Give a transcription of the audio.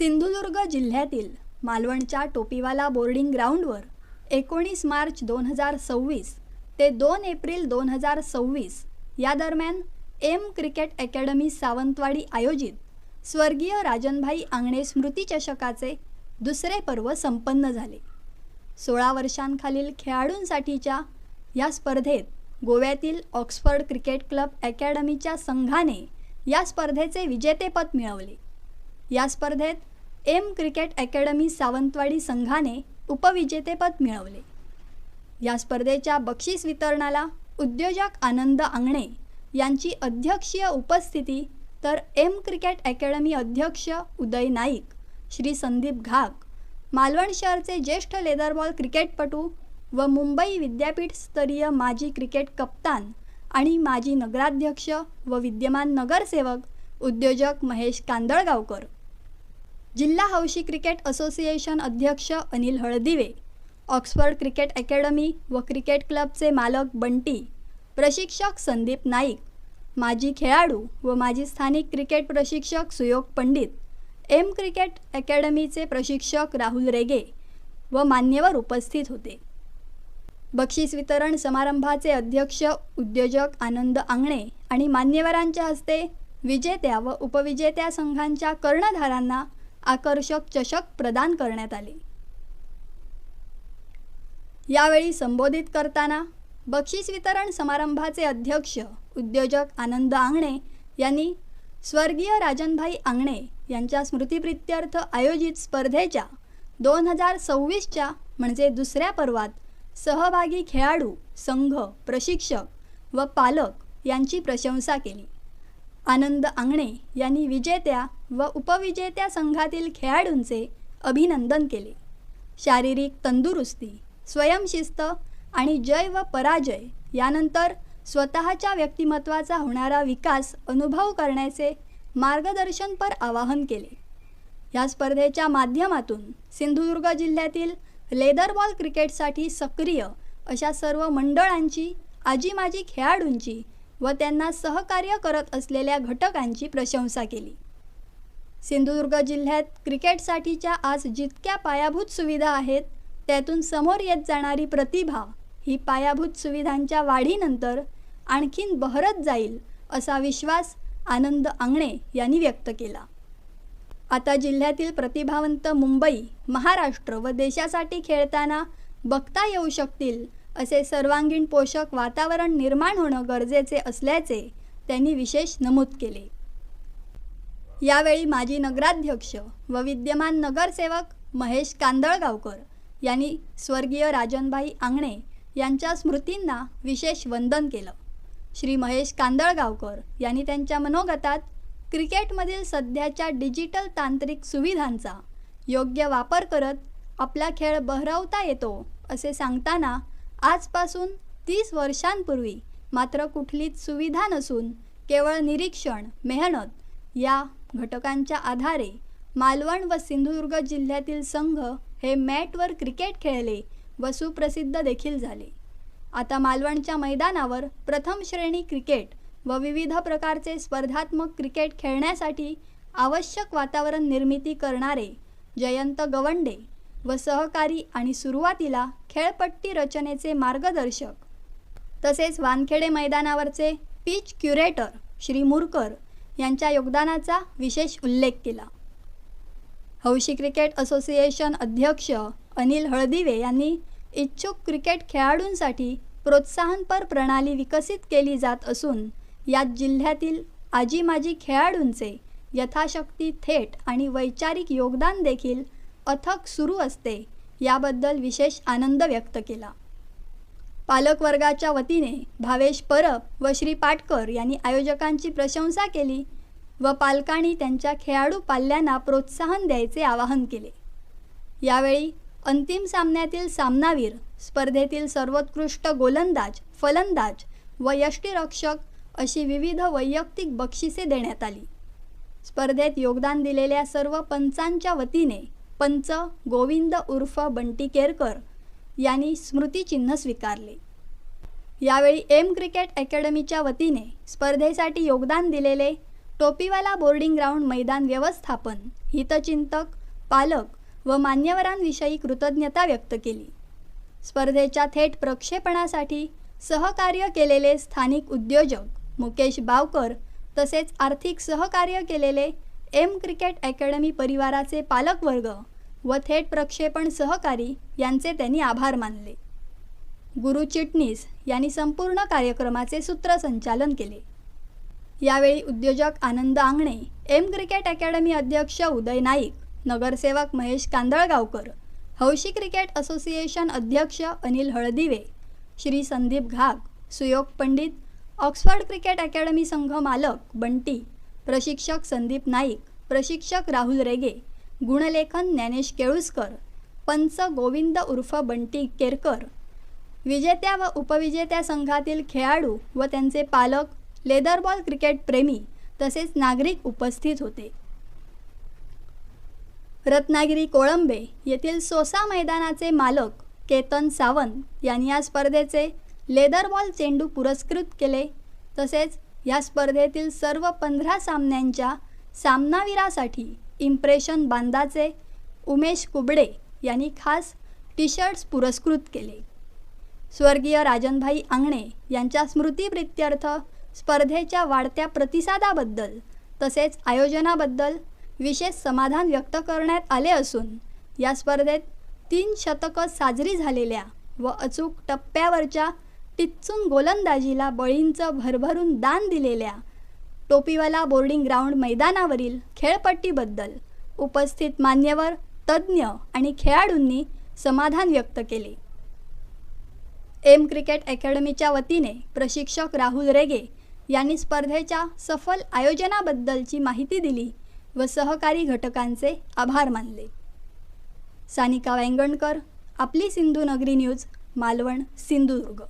सिंधुदुर्ग जिल्ह्यातील मालवणच्या टोपीवाला बोर्डिंग ग्राउंडवर 19 मार्च 2026 ते 2 एप्रिल 2026 या दरम्यान एम क्रिकेट अकॅडमी सावंतवाडी आयोजित स्वर्गीय राजनभाई आंगणे स्मृती चषकाचे दुसरे पर्व संपन्न झाले। 16 वर्षांखालील खेळाडूंसाठीच्या या स्पर्धेत गोव्यातील ऑक्सफर्ड क्रिकेट क्लब अकॅडमीच्या संघाने या स्पर्धेचे विजेतेपद मिळवले। या स्पर्धेत एम क्रिकेट अकॅडमी सावंतवाडी संघाने उपविजेतेपद मिळवले। या स्पर्धेच्या बक्षीस वितरणाला उद्योजक आनंद आंगणे यांची अध्यक्षीय उपस्थिती तर एम क्रिकेट अकॅडमी अध्यक्ष उदय नाईक, श्री संदीप घाग, मालवण शहरचे ज्येष्ठ लेदरबॉल क्रिकेटपटू व मुंबई विद्यापीठ स्तरीय माजी क्रिकेट कप्तान आणि माजी नगराध्यक्ष व विद्यमान नगरसेवक उद्योजक महेश कांदळगावकर, जिल्हा हौशी क्रिकेट असोसिएशन अध्यक्ष Anil Haldive, Oxford cricket academy व क्रिकेट क्लबचे मालक बंटी, प्रशिक्षक संदीप नाईक, माजी खेळाडू व माजी स्थानिक क्रिकेट प्रशिक्षक सुयोग पंडित, एम क्रिकेट अकॅडमीचे प्रशिक्षक राहुल रेगे व मान्यवर उपस्थित होते। बक्षीस वितरण समारंभाचे अध्यक्ष उद्योजक आनंद आंगणे आणि मान्यवरांच्या हस्ते विजेत्या व उपविजेत्या संघांच्या कर्णधारांना आकर्षक चषक प्रदान करण्यात आले। यावेळी संबोधित करताना बक्षीस वितरण समारंभाचे अध्यक्ष उद्योजक आनंद आंगणे यांनी स्वर्गीय राजनभाई आंगणे यांच्या स्मृतिप्रित्यर्थ आयोजित स्पर्धेच्या 2026च्या म्हणजे दुसऱ्या पर्वात सहभागी खेळाडू, संघ, प्रशिक्षक व पालक यांची प्रशंसा केली। आनंद आंगणे यांनी विजेत्या व उपविजेत्या संघातील खेळाडूंचे अभिनंदन केले। शारीरिक तंदुरुस्ती, स्वयंशिस्त आणि जय व पराजय यानंतर स्वतःच्या व्यक्तिमत्वाचा होणारा विकास अनुभव करण्याचे मार्गदर्शनपर आवाहन केले। या स्पर्धेच्या माध्यमातून सिंधुदुर्ग जिल्ह्यातील लेदरबॉल क्रिकेटसाठी सक्रिय अशा सर्व मंडळांची, आजी माजी खेळाडूंची व त्यांना सहकार्य करत असलेल्या घटकांची प्रशंसा केली। सिंधुदुर्ग जिल्ह्यात क्रिकेटसाठीच्या आज जितक्या पायाभूत सुविधा आहेत त्यातून समोर येत जाणारी प्रतिभा ही पायाभूत सुविधांच्या वाढीनंतर आणखीन बहरत जाईल असा विश्वास आनंद आंगणे यांनी व्यक्त केला। आता जिल्ह्यातील प्रतिभावंत मुंबई, महाराष्ट्र व देशासाठी खेळताना बघता येऊ शकतील असे सर्वांगीण पोषक वातावरण निर्माण होणं गरजेचे असल्याचे त्यांनी विशेष नमूद केले। यावेळी माजी नगराध्यक्ष व विद्यमान नगरसेवक महेश कांदळगावकर यांनी स्वर्गीय राजनभाई आंगणे यांच्या स्मृतींना विशेष वंदन केलं। श्री महेश कांदळगावकर यांनी त्यांच्या मनोगतात क्रिकेटमधील सध्याच्या डिजिटल तांत्रिक सुविधांचा योग्य वापर करत आपला खेळ बहरवता येतो असे सांगताना आजपासून 30 वर्षांपूर्वी मात्र कुठलीच सुविधा नसून केवळ निरीक्षण, मेहनत या घटकांच्या आधारे मालवण व सिंधुदुर्ग जिल्ह्यातील संघ हे मॅटवर क्रिकेट खेळले व सुप्रसिद्ध देखील झाले। आता मालवणच्या मैदानावर प्रथम श्रेणी क्रिकेट व विविध प्रकारचे स्पर्धात्मक क्रिकेट खेळण्यासाठी आवश्यक वातावरण निर्मिती करणारे जयंत गवंडे व सहकारी आणि सुरुवातीला खेळपट्टी रचनेचे मार्गदर्शक तसेच वानखेडे मैदानावरचे पिच क्युरेटर श्री मुरकर यांच्या योगदानाचा विशेष उल्लेख केला। हौशी क्रिकेट असोसिएशन अध्यक्ष अनिल हळदिवे यांनी इच्छुक क्रिकेट खेळाडूंसाठी प्रोत्साहनपर प्रणाली विकसित केली जात असून यात जिल्ह्यातील आजी माजी खेळाडूंचे यथाशक्ती थेट आणि वैचारिक योगदान देखील अथक सुरू असते याबद्दल विशेष आनंद व्यक्त केला। पालकवर्गाच्या वतीने भावेश परब व श्री पाटकर यांनी आयोजकांची प्रशंसा केली व पालकांनी त्यांच्या खेळाडू पाल्यांना प्रोत्साहन द्यायचे आवाहन केले। यावेळी अंतिम सामन्यातील सामनावीर, स्पर्धेतील सर्वोत्कृष्ट गोलंदाज, फलंदाज व यष्टिरक्षक अशी विविध वैयक्तिक बक्षिसे देण्यात आली। स्पर्धेत योगदान दिलेल्या सर्व पंचांच्या वतीने पंच गोविंद उर्फ बंटी केरकर यांनी स्मृतिचिन्ह स्वीकारले। यावेळी एम क्रिकेट अकॅडमीच्या वतीने स्पर्धेसाठी योगदान दिलेले टोपीवाला बोर्डिंग ग्राउंड मैदान व्यवस्थापन, हितचिंतक, पालक व मान्यवरांविषयी कृतज्ञता व्यक्त केली. स्पर्धेच्या थेट प्रक्षेपणासाठी सहकार्य केलेले स्थानिक उद्योजक मुकेश बावकर तसेच आर्थिक सहकार्य केलेले एम क्रिकेट अकॅडमी परिवाराचे पालकवर्ग व थेट प्रक्षेपण सहकारी यांचे त्यांनी आभार मानले. गुरु चिटणीस यांनी संपूर्ण कार्यक्रमाचे सूत्रसंचालन केले. यावेळी उद्योजक आनंद आंगणे, एम क्रिकेट अकॅडमी अध्यक्ष उदय नाईक, नगरसेवक महेश कांदळगावकर, हौशी क्रिकेट असोसिएशन अध्यक्ष अनिल हळदिवे, श्री संदीप घाग, सुयोग पंडित, ऑक्सफर्ड क्रिकेट अकॅडमी संघ मालक बंटी, प्रशिक्षक संदीप नाईक, प्रशिक्षक राहुल रेगे, गुणलेखन ज्ञानेश केळुसकर, पंच गोविंद उर्फ बंटी केरकर, विजेत्या व उपविजेत्या संघातील खेळाडू व त्यांचे पालक, लेदरबॉल क्रिकेट प्रेमी तसेच नागरिक उपस्थित होते. रत्नागिरी कोळंबे येथील सोसा मैदानाचे मालक केतन सावंत यांनी या स्पर्धेचे लेदरबॉल चेंडू पुरस्कृत केले. तसेच या स्पर्धेतील सर्व 15 सामन्यांच्या सामनावीरासाठी इम्प्रेशन बांदाचे उमेश कुबडे यांनी खास टी-शर्ट्स पुरस्कृत केले. स्वर्गीय राजनभाई आंगणे यांच्या स्मृतिप्रित्यर्थ स्पर्धेच्या वाढत्या प्रतिसादाबद्दल तसेच आयोजनाबद्दल विशेष समाधान व्यक्त करण्यात आले असून या स्पर्धेत 3 शतकं साजरी झालेल्या व अचूक टप्प्यावरच्या टिच्चून गोलंदाजीला बळींचं भरभरून दान दिलेल्या टोपीवाला बोर्डिंग ग्राउंड मैदानावरील खेळपट्टीबद्दल उपस्थित मान्यवर, तज्ज्ञ आणि खेळाडूंनी समाधान व्यक्त केले. एम क्रिकेट अकॅडमीच्या वतीने प्रशिक्षक राहुल रेगे यांनी स्पर्धेच्या सफल आयोजनाबद्दलची माहिती दिली व सहकारी घटकांचे आभार मानले. सानिका वेंगणकर, आपली सिंधुनगरी न्यूज, मालवण, सिंधुदुर्ग.